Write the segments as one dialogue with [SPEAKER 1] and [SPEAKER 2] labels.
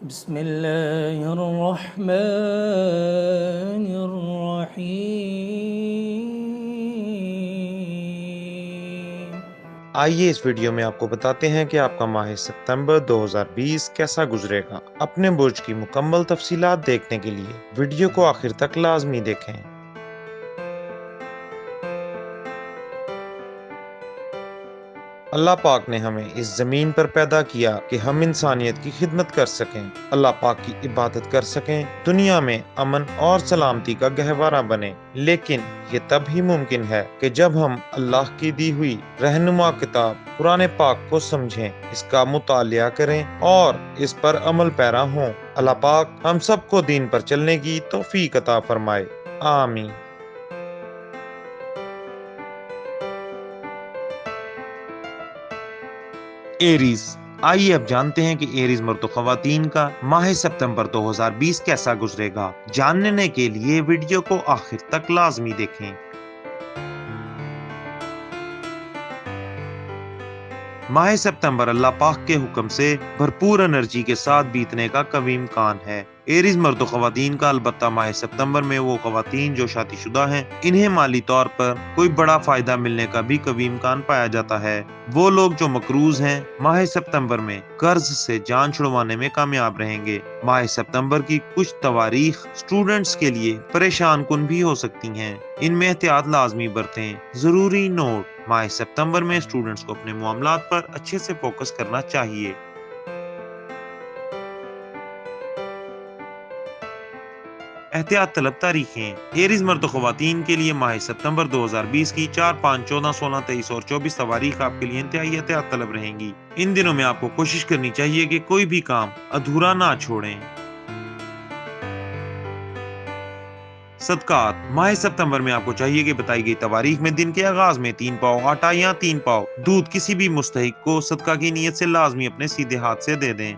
[SPEAKER 1] بسم اللہ الرحمن الرحیم۔
[SPEAKER 2] آئیے اس ویڈیو میں آپ کو بتاتے ہیں کہ آپ کا ماہ ستمبر 2020 کیسا گزرے گا۔ اپنے برج کی مکمل تفصیلات دیکھنے کے لیے ویڈیو کو آخر تک لازمی دیکھیں۔ اللہ پاک نے ہمیں اس زمین پر پیدا کیا کہ ہم انسانیت کی خدمت کر سکیں، اللہ پاک کی عبادت کر سکیں، دنیا میں امن اور سلامتی کا گہوارہ بنے۔ لیکن یہ تب ہی ممکن ہے کہ جب ہم اللہ کی دی ہوئی رہنما کتاب قرآن پاک کو سمجھیں، اس کا مطالعہ کریں اور اس پر عمل پیرا ہوں۔ اللہ پاک ہم سب کو دین پر چلنے کی توفیق عطا فرمائے، آمین۔ ایریز، آئیے اب جانتے ہیں کہ ایریز مرد و خواتین کا ماہ ستمبر 2020 کیسا گزرے گا۔ جاننے کے لیے ویڈیو کو آخر تک لازمی دیکھیں۔ ماہ ستمبر اللہ پاک کے حکم سے بھرپور انرجی کے ساتھ بیتنے کا قوی امکان ہے۔ ایریز مرد و خواتین کا البتہ ماہ ستمبر میں وہ خواتین جو شادی شدہ ہیں، انہیں مالی طور پر کوئی بڑا فائدہ ملنے کا بھی قوی امکان پایا جاتا ہے۔ وہ لوگ جو مقروض ہیں ماہ ستمبر میں قرض سے جان چھڑوانے میں کامیاب رہیں گے۔ ماہ ستمبر کی کچھ تواریخ اسٹوڈنٹس کے لیے پریشان کن بھی ہو سکتی ہیں، ان میں احتیاط لازمی برتیں۔ ضروری نوٹ: ماہ ستمبر میں اسٹوڈنٹس کو اپنے معاملات پر اچھے سے فوکس کرنا چاہیے۔ احتیاط طلب تاریخیں: ایریز مرد و خواتین کے لیے ماہ ستمبر 2020 کی 4، 5، 14، 16، 23 اور 24 تواریخ آپ کے لیے انتہائی احتیاط طلب رہیں گی۔ ان دنوں میں آپ کو کوشش کرنی چاہیے کہ کوئی بھی کام ادھورا نہ چھوڑیں۔ صدقات: ماہ ستمبر میں آپ کو چاہیے کہ بتائی گئی تواریخ میں دن کے آغاز میں 3 پاؤ آٹا یا 3 پاؤ دودھ کسی بھی مستحق کو صدقہ کی نیت سے لازمی اپنے سیدھے ہاتھ سے دے دیں۔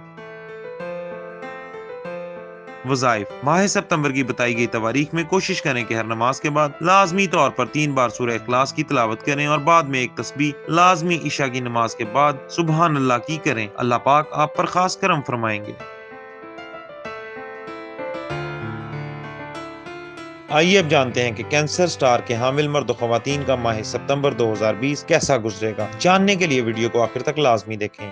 [SPEAKER 2] وظائف: ماہ ستمبر کی بتائی گئی تواریخ میں کوشش کریں کہ ہر نماز کے بعد لازمی طور پر 3 بار سورہ اخلاص کی تلاوت کریں اور بعد میں ایک تسبیح لازمی عشاء کی نماز کے بعد سبحان اللہ کی کریں۔ اللہ پاک آپ پر خاص کرم فرمائیں گے۔ آئیے اب جانتے ہیں کہ کینسر سٹار کے حامل مرد و خواتین کا ماہ ستمبر 2020 کیسا گزرے گا۔ جاننے کے لیے ویڈیو کو آخر تک لازمی دیکھیں۔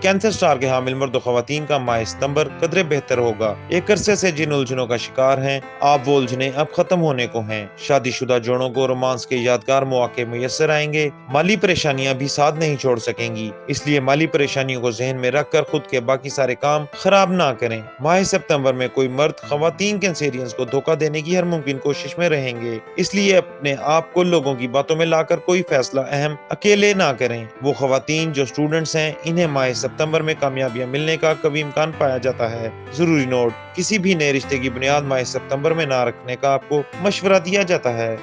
[SPEAKER 2] کینسر سٹار کے حامل مرد و خواتین کا ماہ ستمبر قدرے بہتر ہوگا۔ ایک عرصے سے جن الجھنوں کا شکار ہیں، آپ وہ الجھنیں اب ختم ہونے کو ہیں۔ شادی شدہ جوڑوں کو رومانس کے یادگار مواقع میسر آئیں گے۔ مالی پریشانیاں بھی ساتھ نہیں چھوڑ سکیں گی، اس لیے مالی پریشانیوں کو ذہن میں رکھ کر خود کے باقی سارے کام خراب نہ کریں۔ ماہ ستمبر میں کوئی مرد خواتین کینسیرینز کو دھوکہ دینے کی ہر ممکن کوشش میں رہیں گے، اس لیے اپنے آپ کو لوگوں کی باتوں میں لا کر کوئی فیصلہ اہم اکیلے نہ کریں۔ وہ خواتین جو اسٹوڈنٹس ہیں، انہیں ماہ ستمبر میں کامیابیاں ملنے کا قوی امکان پایا جاتا ہے۔ ضروری نوٹ: کسی بھی نئے رشتے کی بنیاد ماہ ستمبر میں نہ رکھنے کا آپ کو مشورہ دیا جاتا ہے۔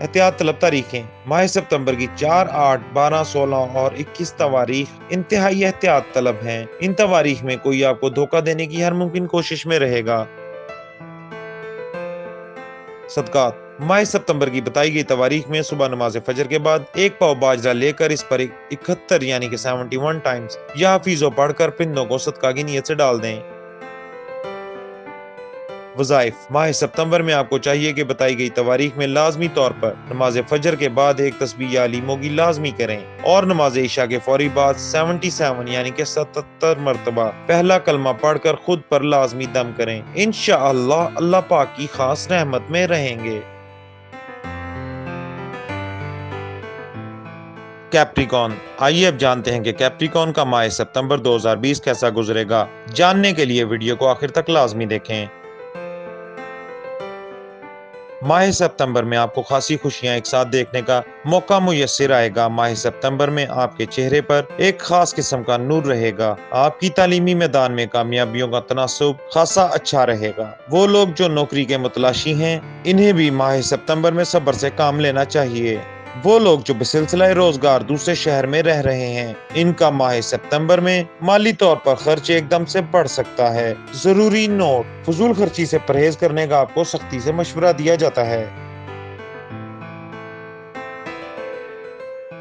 [SPEAKER 2] احتیاط طلب تاریخیں: ماہ ستمبر کی 4، 8، 12، 16 اور 21 تواریخ انتہائی احتیاط طلب ہیں۔ ان تواریخ میں کوئی آپ کو دھوکہ دینے کی ہر ممکن کوشش میں رہے گا۔ صدقات: ماہ ستمبر کی بتائی گئی تواریخ میں صبح نماز فجر کے بعد 1 پاؤ باجرہ لے کر اس پر 71 یعنی کہ 71 ٹائمز یا حفیظو پڑھ کر پرندوں کو صدقہ کی نیت سے ڈال دیں۔ وظائف: ماہ ستمبر میں آپ کو چاہیے کہ بتائی گئی تواریخ میں لازمی طور پر نماز فجر کے بعد ایک تسبیح یا علیموں کی لازمی کریں اور نماز عشاء کے فوری بعد 77 یعنی کہ 77 مرتبہ پہلا کلمہ پڑھ کر خود پر لازمی دم کریں۔ انشاءاللہ اللہ پاک کی خاص رحمت میں رہیں گے۔ کیپریکون: آئیے اب جانتے ہیں کہ کیپریکون کا ماہ ستمبر 2020 کیسا گزرے گا۔ جاننے کے لیے ویڈیو کو آخر تک لازمی دیکھیں۔ ماہ ستمبر میں آپ کو خاصی خوشیاں ایک ساتھ دیکھنے کا موقع میسر آئے گا۔ ماہ ستمبر میں آپ کے چہرے پر ایک خاص قسم کا نور رہے گا۔ آپ کی تعلیمی میدان میں کامیابیوں کا تناسب خاصا اچھا رہے گا۔ وہ لوگ جو نوکری کے متلاشی ہیں، انہیں بھی ماہ ستمبر میں صبر سے کام لینا چاہیے۔ وہ لوگ جو بسلسلہ روزگار دوسرے شہر میں رہ رہے ہیں، ان کا ماہ ستمبر میں مالی طور پر خرچ ایک دم سے بڑھ سکتا ہے۔ ضروری نوٹ: فضول خرچی سے پرہیز کرنے کا آپ کو سختی سے مشورہ دیا جاتا ہے۔